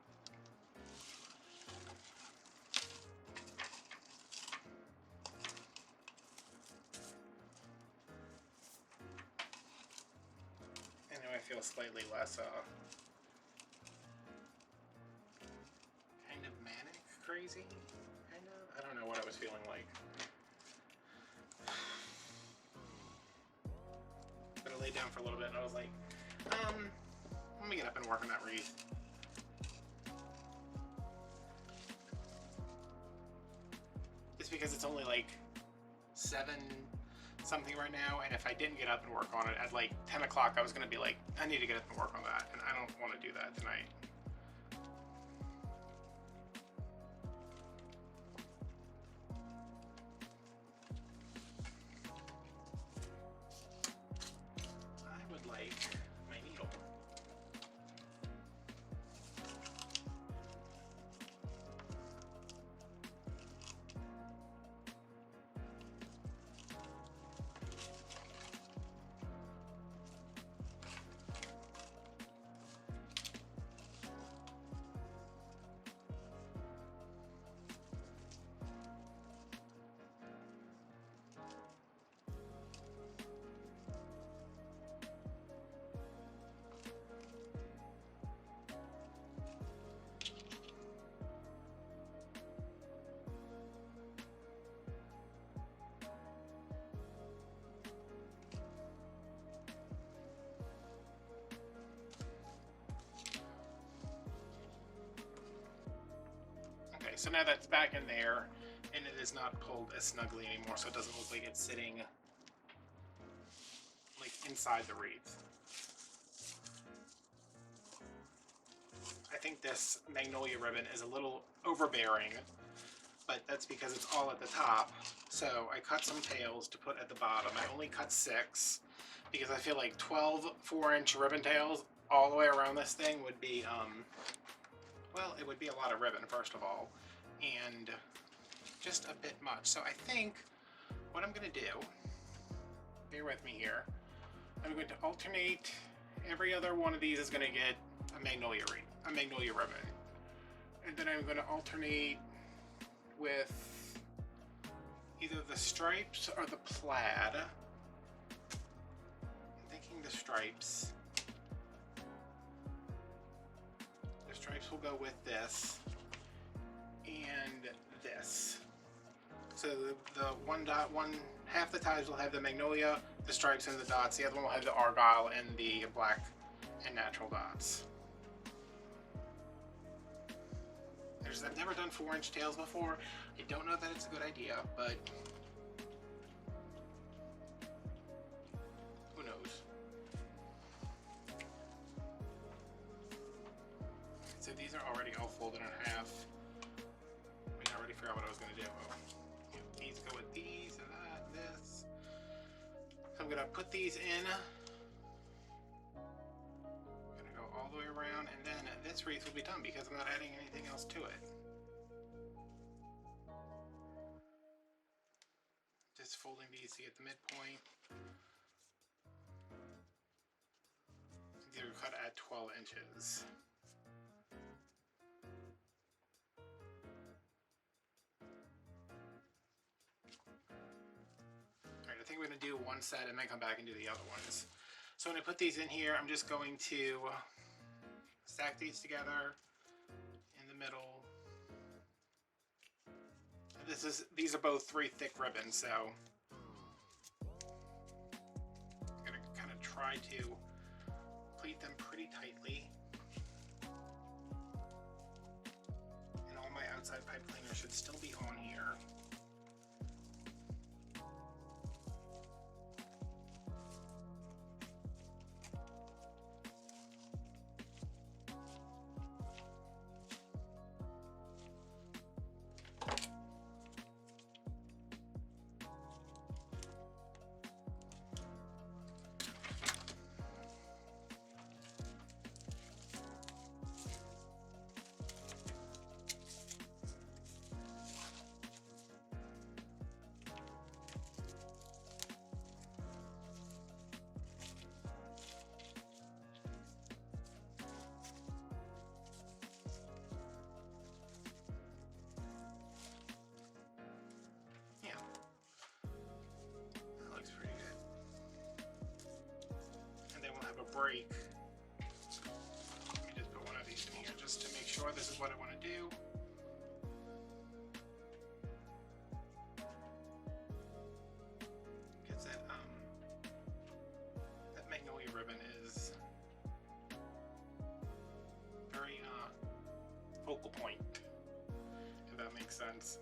I feel slightly less kind of manic crazy, kind of. I don't know what I was feeling like. laid down for a little bit and I was like, let me get up and work on that wreath. It's because it's only like 7 something right now, and if I didn't get up and work on it at like 10 o'clock, I was gonna be like, I need to get up and work on that, and I don't want to do that tonight. I would like my needle. So now that's back in there, and it is not pulled as snugly anymore, so it doesn't look like it's sitting like inside the wreath. I think this magnolia ribbon is a little overbearing, but that's because it's all at the top. So I cut some tails to put at the bottom. I only cut 6 because I feel like 12 4-inch ribbon tails all the way around this thing would be, well, it would be a lot of ribbon, first of all, and just a bit much. So I think what I'm going to do, bear with me here, I'm going to alternate. Every other one of these is going to get a magnolia ribbon. And then I'm going to alternate with either the stripes or the plaid. I'm thinking the stripes. The stripes will go with this and this. So the half the ties will have the magnolia, the stripes and the dots. The other one will have the argyle and the black and natural dots. I've never done 4-inch tails before. I don't know that it's a good idea, but who knows? So these are already all folded in half. I already figured out what I was going to do. These go with these and that, and this. So I'm going to put these in. I'm going to go all the way around, and then this wreath will be done because I'm not adding anything else to it. Just folding these to get the midpoint. These are cut at 12 inches. Alright, I think we're going to do one set and then come back and do the other ones. So when I put these in here, I'm just going to stack these together in the middle. These are both 3 thick ribbons, so I'm going to kind of try to pleat them pretty tightly. And all my outside pipe cleaner should still be on here. Break. Let me just put one of these in here just to make sure this is what I want to do. Because that focal point, if that makes sense.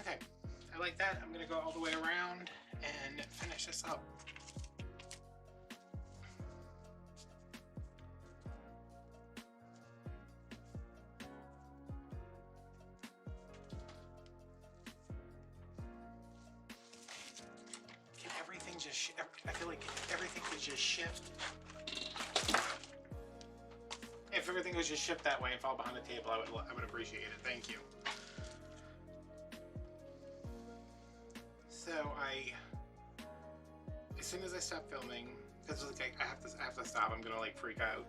Okay, I like that. I'm gonna go all the way around and finish this up. Can everything just, I feel like everything could just shift. If everything was just shift that way and fall behind the table, I would appreciate it. Thank you. So as soon as I stop filming, because like I have to stop. I'm gonna like freak out.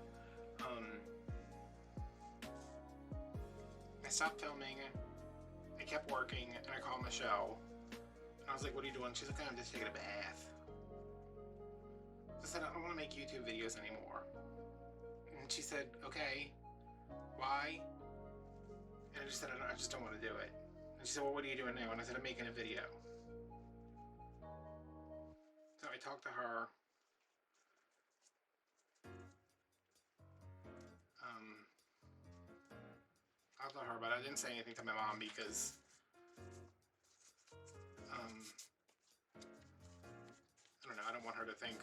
I stopped filming. I kept working, and I called Michelle, and I was like, "What are you doing?" She's like, "I'm just taking a bath." I said, "I don't want to make YouTube videos anymore." And she said, "Okay, why?" And I just said, I just don't want to do it." And she said, "Well, what are you doing now?" And I said, "I'm making a video." So I talked to her. I talked to her, but I didn't say anything to my mom because I don't know. I don't want her to think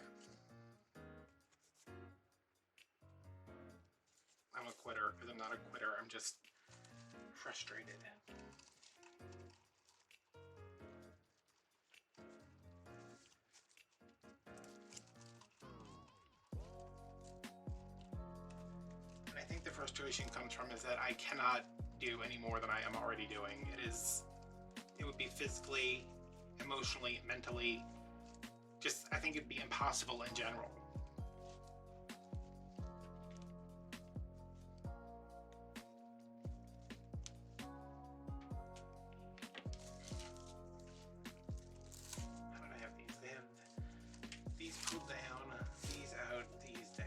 I'm a quitter, because I'm not a quitter. I'm just frustrated. And I think the frustration comes from is that I cannot do any more than I am already doing. It would be physically, emotionally, mentally, just, I think it'd be impossible in general. How did I have these? They have these pulled down, these out, these down.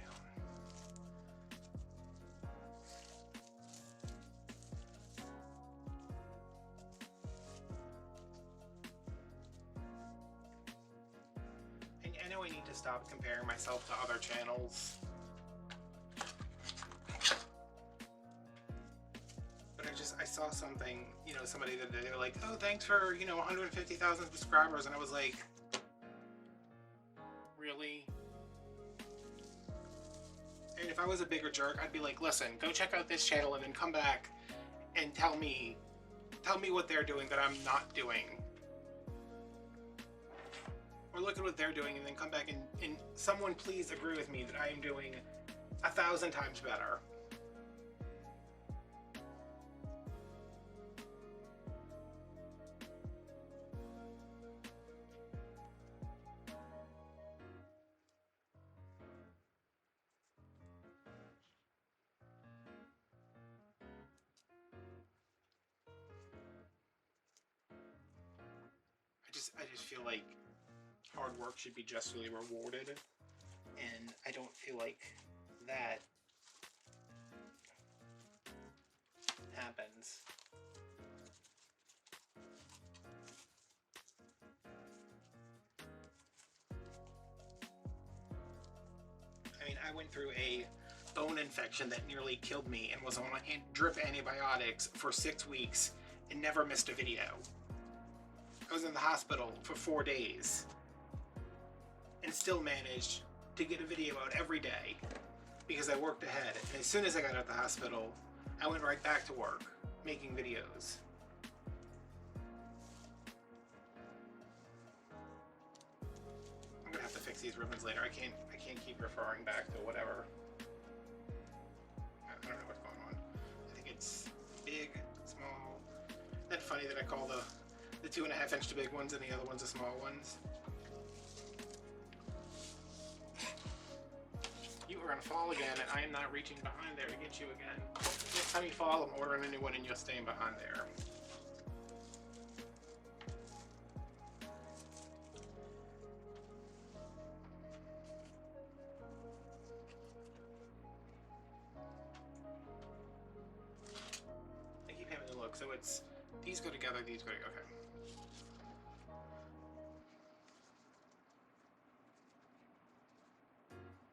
I know I need to stop comparing myself to other channels. But I saw something, somebody that they were like, "Oh, thanks for, 150,000 subscribers." And I was like, really? And if I was a bigger jerk, I'd be like, "Listen, go check out this channel and then come back and tell me what they're doing that I'm not doing. Or look at what they're doing and then come back and someone please agree with me that I am doing 1,000 times better." I just feel like hard work should be justly rewarded, and I don't feel like that happens. I mean, I went through a bone infection that nearly killed me and was on drip antibiotics for 6 weeks and never missed a video. I was in the hospital for 4 days and still managed to get a video out every day because I worked ahead. And as soon as I got out of the hospital, I went right back to work making videos. I'm gonna have to fix these ribbons later. I can't keep referring back to whatever. I don't know what's going on. I think it's big, small. Isn't that funny that I call the The 2.5 inch, the big ones, and the other ones, the small ones. You are gonna fall again, and I am not reaching behind there to get you again. Next time you fall, I'm ordering a new one, and you're staying behind there. I keep having to look, so it's these go together, these go together. Okay.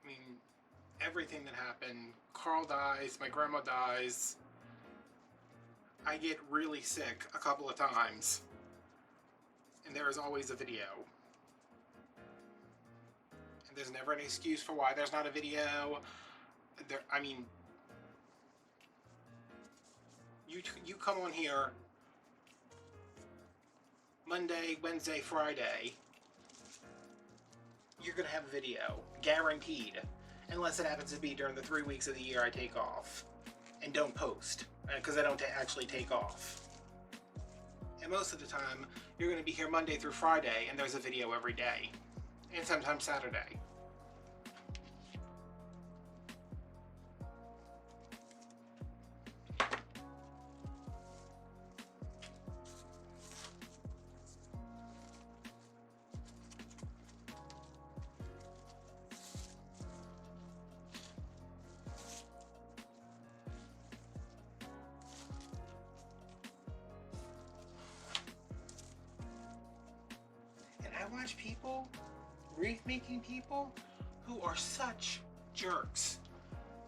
I mean, everything that happened. Carl dies, my grandma dies. I get really sick a couple of times. And there is always a video. And there's never an excuse for why there's not a video. I mean, you come on here Monday, Wednesday, Friday, you're gonna have a video, guaranteed, unless it happens to be during the 3 weeks of the year I take off and don't post, because I don't actually take off. And most of the time, you're gonna be here Monday through Friday, and there's a video every day, and sometimes Saturday. I watch people, wreath making people, who are such jerks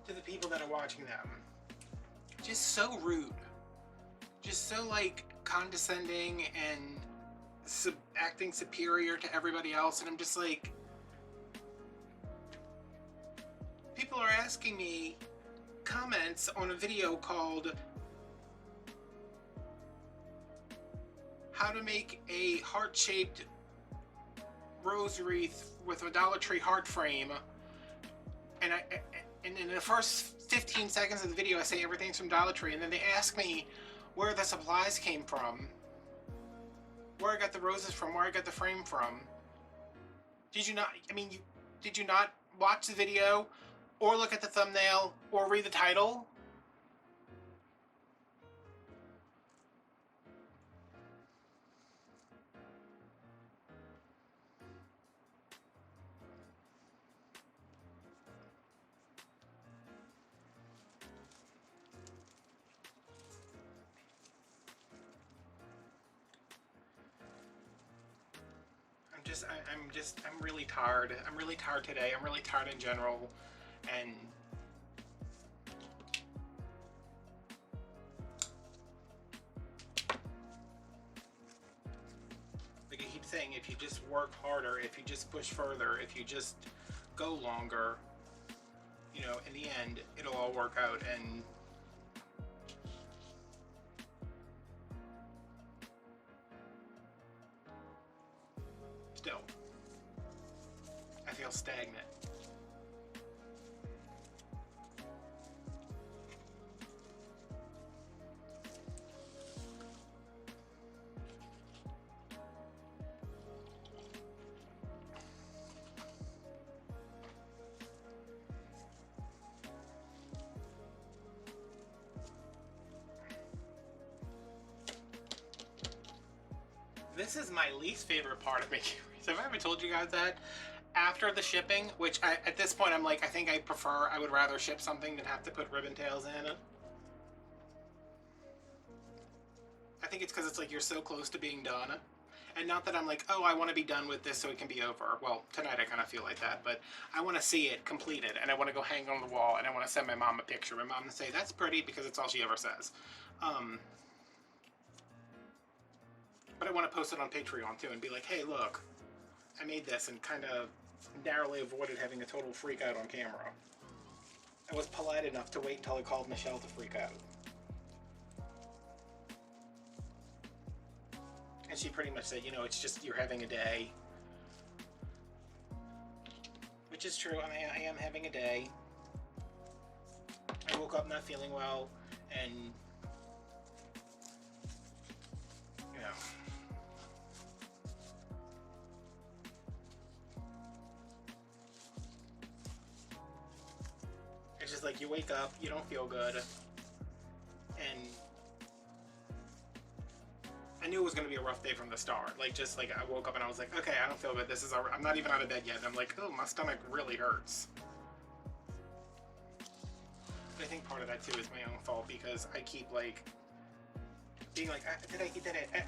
to the people that are watching them. Just so rude. Just so like condescending and acting superior to everybody else, and I'm just like, people are asking me comments on a video called how to make a heart-shaped rose wreath with a Dollar Tree heart frame, and in the first 15 seconds of the video I say everything's from Dollar Tree, and then they ask me where the supplies came from, where I got the roses from, where I got the frame from. Did you not, did you not watch the video or look at the thumbnail or read the title? I'm really tired. I'm really tired today. I'm really tired in general. And like I keep saying, if you just work harder, if you just push further, if you just go longer, you know, in the end, it'll all work out. And still, I feel stagnant. This is my least favorite part of making wreaths. Have I ever told you guys that? After the shipping, which at this point I'm like, I think I would rather ship something than have to put ribbon tails in it. I think it's because it's like you're so close to being done. And not that I'm like, oh, I want to be done with this so it can be over. Well, tonight I kind of feel like that, but I want to see it completed, and I want to go hang on the wall, and I want to send my mom a picture. My mom to say, that's pretty, because it's all she ever says. But I want to post it on Patreon too and be like, hey, look, I made this, and kind of narrowly avoided having a total freak out on camera. I was polite enough to wait until I called Michelle to freak out. And she pretty much said, you know, it's just you're having a day. Which is true, I am having a day. I woke up not feeling well, and, you know, because like you wake up, you don't feel good, and I knew it was going to be a rough day from the start. Like, just like I woke up and I was like, okay, I don't feel good. I'm not even out of bed yet. And I'm like, oh, my stomach really hurts. But I think part of that too is my own fault because I keep like being like,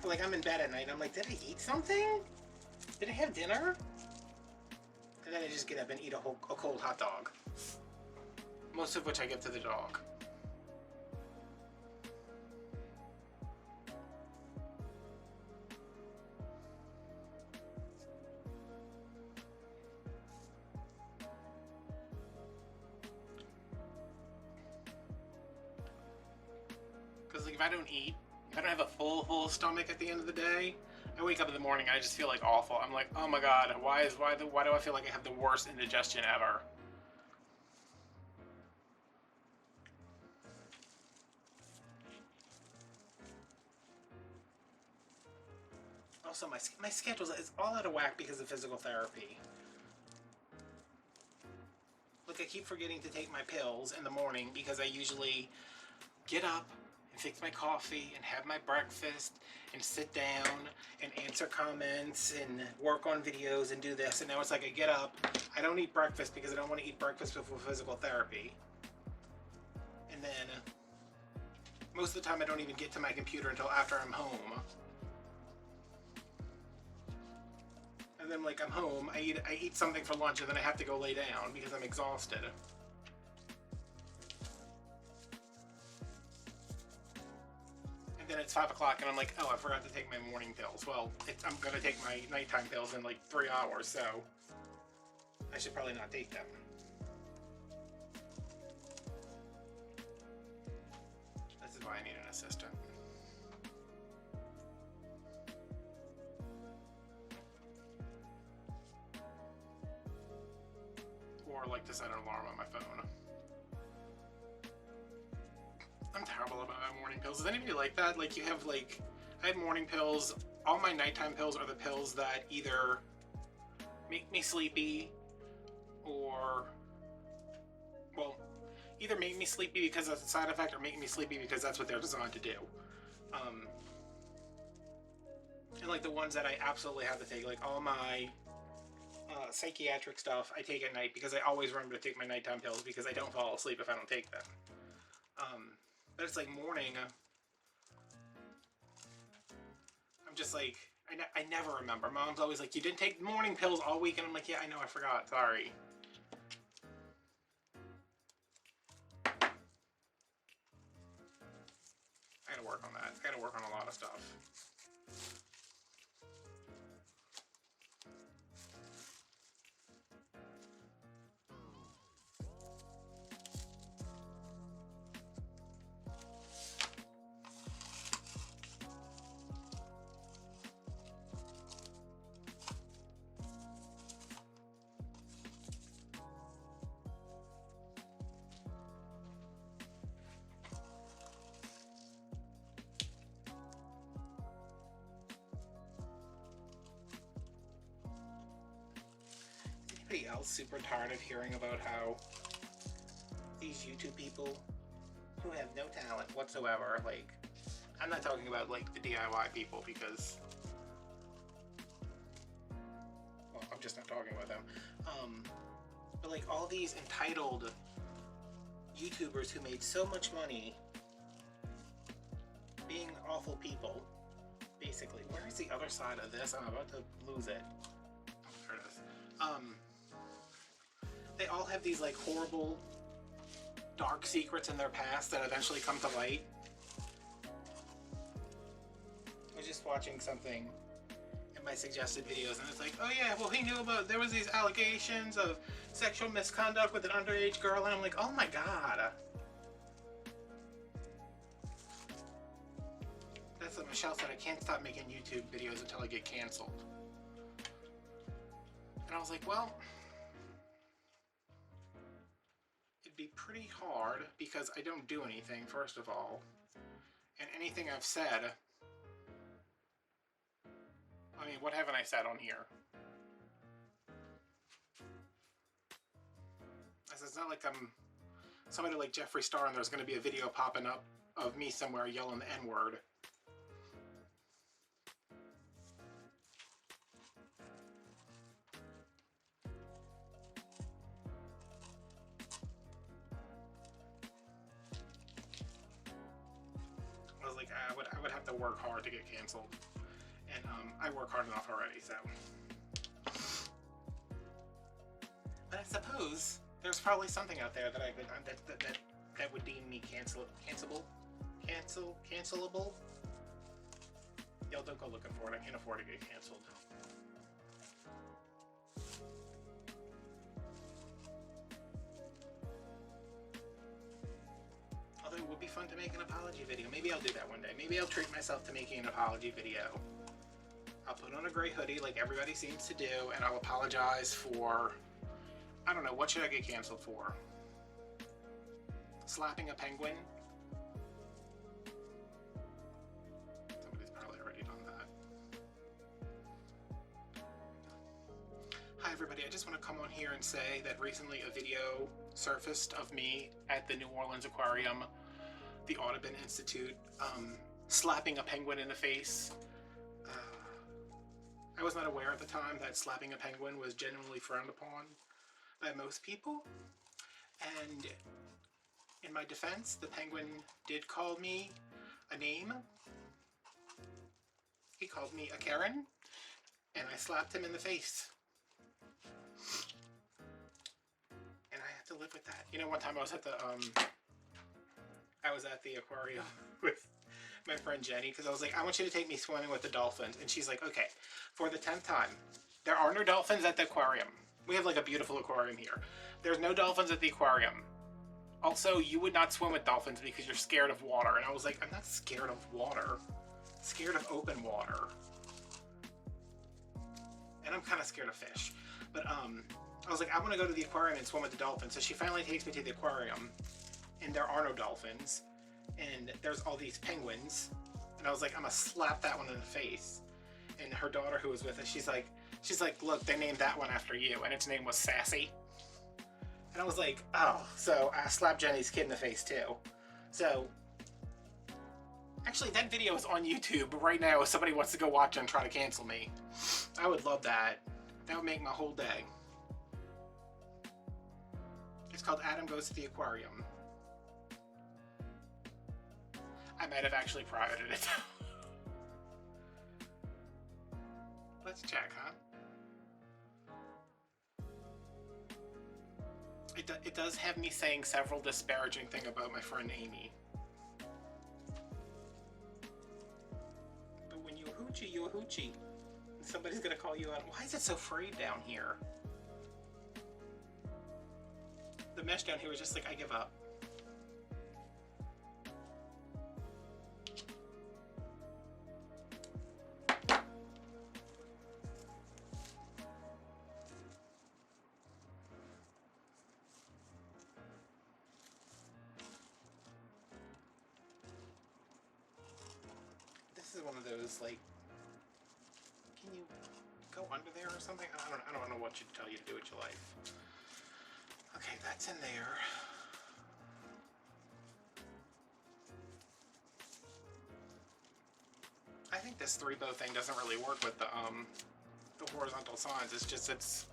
like I'm in bed at night and I'm like, did I eat something? Did I have dinner? And then I just get up and eat a cold hot dog. Most of which I give to the dog. Because like if I don't eat, if I don't have a full stomach at the end of the day, I wake up in the morning and I just feel like awful. I'm like, oh my god, why do I feel like I have the worst indigestion ever? Also, my schedule is all out of whack because of physical therapy. Like, I keep forgetting to take my pills in the morning because I usually get up and fix my coffee and have my breakfast and sit down and answer comments and work on videos and do this. And now it's like I get up, I don't eat breakfast because I don't want to eat breakfast before physical therapy. And then most of the time I don't even get to my computer until after I'm home. And then like I'm home, I eat something for lunch and then I have to go lay down because I'm exhausted. And then it's 5 o'clock and I'm like, oh, I forgot to take my morning pills. Well, I'm gonna take my nighttime pills in like 3 hours, so I should probably not take them. This is why I need an assistant. Or like to set an alarm on my phone. I'm terrible about my morning pills. Is anybody like that? Like you have like, I have morning pills. All my nighttime pills are the pills that either make me sleepy or, well, either make me sleepy because that's a side effect or make me sleepy because that's what they're designed to do. And like the ones that I absolutely have to take, like all my psychiatric stuff I take at night because I always remember to take my nighttime pills because I don't fall asleep if I don't take them. But it's like morning, I'm just like, I never remember. Mom's always like, you didn't take morning pills all week, and I'm like, yeah, I know, I forgot, sorry. I gotta work on that. I gotta work on a lot of stuff. Anybody else super tired of hearing about how these YouTube people who have no talent whatsoever, like, I'm not talking about like the DIY people because, well, I'm just not talking about them, but like all these entitled YouTubers who made so much money being awful people, basically. Where is the other side of this? I'm about to lose it. Oh, there it is. They all have these like horrible dark secrets in their past that eventually come to light. I was just watching something in my suggested videos and it's like, oh yeah, well he knew about, there was these allegations of sexual misconduct with an underage girl, and I'm like, oh my god. That's what Michelle said, I can't stop making YouTube videos until I get canceled. And I was like, well, it'd be pretty hard because I don't do anything, first of all. And anything I've said, I mean, what haven't I said on here? It's not like I'm somebody like Jeffree Star, and there's going to be a video popping up of me somewhere yelling the N-word. I was like, I would have to work hard to get canceled, and I work hard enough already. So, but I suppose there's probably something out there that I could that would deem me cancelable. Yo, don't go looking for it. I can't afford to get canceled. Although it would be fun to make an apology video. Maybe I'll do that one day. Maybe I'll treat myself to making an apology video. I'll put on a gray hoodie like everybody seems to do, and I'll apologize for, I don't know, what should I get canceled for? Slapping a penguin? Somebody's probably already done that. Hi everybody, I just want to come on here and say that recently a video surfaced of me at the New Orleans Aquarium, the Audubon Institute, slapping a penguin in the face. I was not aware at the time that slapping a penguin was genuinely frowned upon by most people, and in my defense, the penguin did call me a name. He called me a Karen, and I slapped him in the face. And I have to live with that. You know, one time I was at the aquarium with my friend Jenny, because I was like, I want you to take me swimming with the dolphins. And she's like, okay, for the 10th time, there are no dolphins at the aquarium. We have like a beautiful aquarium here. There's no dolphins at the aquarium. Also, you would not swim with dolphins because you're scared of water. And I was like, I'm not scared of water. I'm scared of open water. And I'm kind of scared of fish. But I was like, I want to go to the aquarium and swim with the dolphins. So she finally takes me to the aquarium, and there are no dolphins. And there's all these penguins. And I was like, I'm going to slap that one in the face. And her daughter, who was with us, she's like, look, they named that one after you. And its name was Sassy. And I was like, oh, so I slapped Jenny's kid in the face too. So, actually that video is on YouTube right now if somebody wants to go watch it and try to cancel me. I would love that. That would make my whole day. It's called Adam Goes to the Aquarium. I might have actually privated it. Let's check, huh? It does have me saying several disparaging things about my friend Amy. But when you a hoochie, you a hoochie. Somebody's gonna call you out. Why is it so frayed down here? The mesh down here was just like, I give up. This is one of those, like, can you go under there or something? I don't know what to tell you to do with your life. Okay, that's in there. I think this 3-bow thing doesn't really work with the horizontal signs. It's just, it's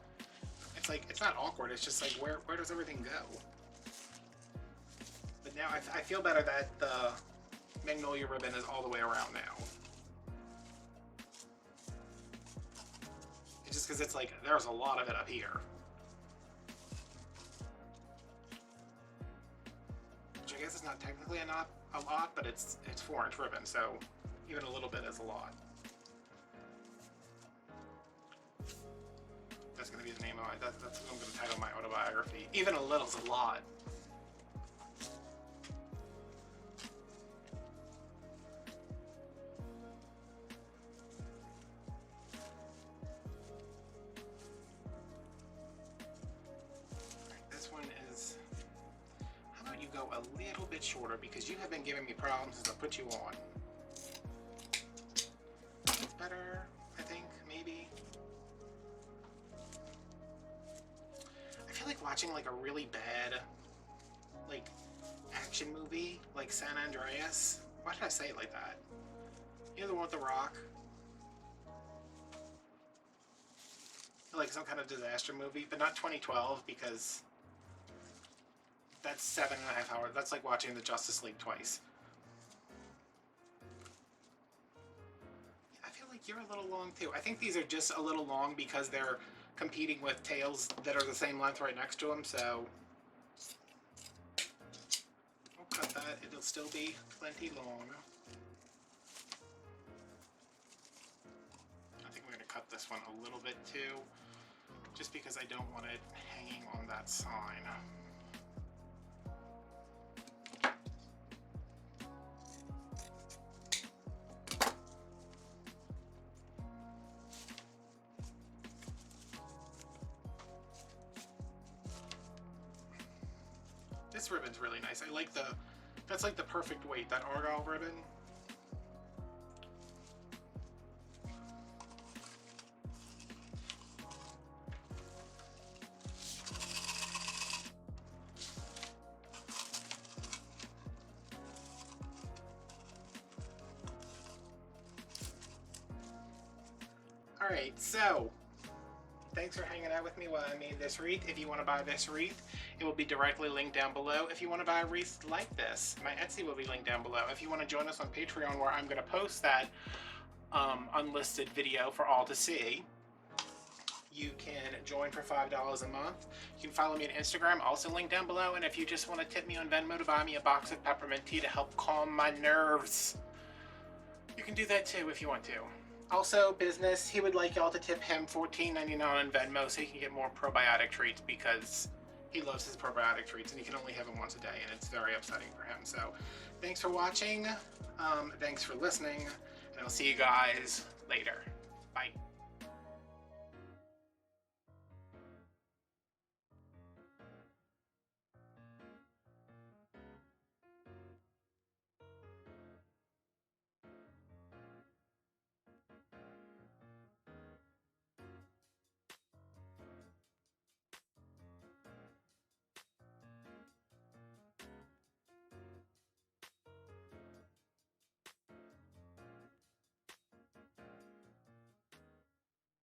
like, it's not awkward. It's just like, where does everything go? But now I feel better that the magnolia ribbon is all the way around now. It's just because it's like, there's a lot of it up here. Which I guess is not technically a lot, but it's 4-inch ribbon, so even a little bit is a lot. That's going to be the name of my, that's what I'm going to title my autobiography. Even a little's a lot. This one is, how about you go a little bit shorter, because you have been giving me problems since I put you on. It's better, I think, maybe. I feel like watching like a really bad like action movie, like San Andreas. Why did I say it like that? You know, the one with The Rock? Like some kind of disaster movie, but not 2012 because that's 7.5 hours. That's like watching the Justice League twice. I feel like you're a little long too. I think these are just a little long because they're competing with tails that are the same length right next to them, so we'll cut that. It'll still be plenty long. I think we're going to cut this one a little bit too, just because I don't want it hanging on that sign. This ribbon's really nice. I like that's like the perfect weight, that argyle ribbon. Alright, so thanks for hanging out with me while I made this wreath. If you want to buy this wreath, it will be directly linked down below. If you want to buy a wreath like this, my Etsy will be linked down below. If you want to join us on Patreon, where I'm going to post that unlisted video for all to see, you can join for $5 a month. You can follow me on Instagram, also linked down below. And if you just want to tip me on Venmo to buy me a box of peppermint tea to help calm my nerves, you can do that too if you want to. Also, business, he would like y'all to tip him $14.99 on Venmo so he can get more probiotic treats, because he loves his probiotic treats and he can only have them once a day, and it's very upsetting for him. So thanks for watching, thanks for listening, and I'll see you guys later. Bye.